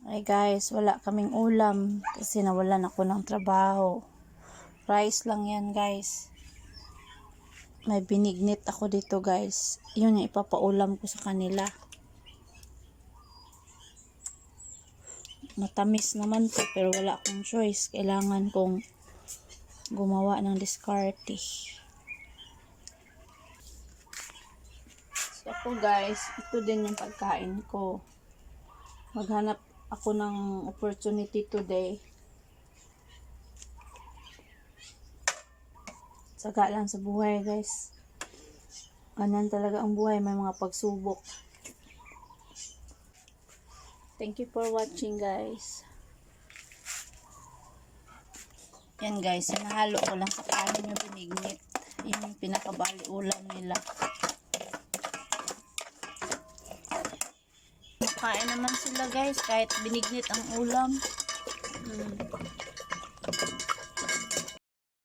Ay guys, wala kaming ulam kasi nawalan ako ng trabaho. Rice lang yan guys. May binignit ako dito guys. Yun yung ipapaulam ko sa kanila. Matamis naman to pero wala akong choice. Kailangan kong gumawa ng diskarte. So ako guys, ito din yung pagkain ko. Maghanap ako ng opportunity today. Saga lang sa buhay guys. Ganun talaga ang buhay, may mga pagsubok. Thank you for watching guys. Yan guys, sinahalo ko lang sa kanin yung binignit. Yung pinakabali ulam nila. Kain naman sila guys, kahit binignit ang ulam.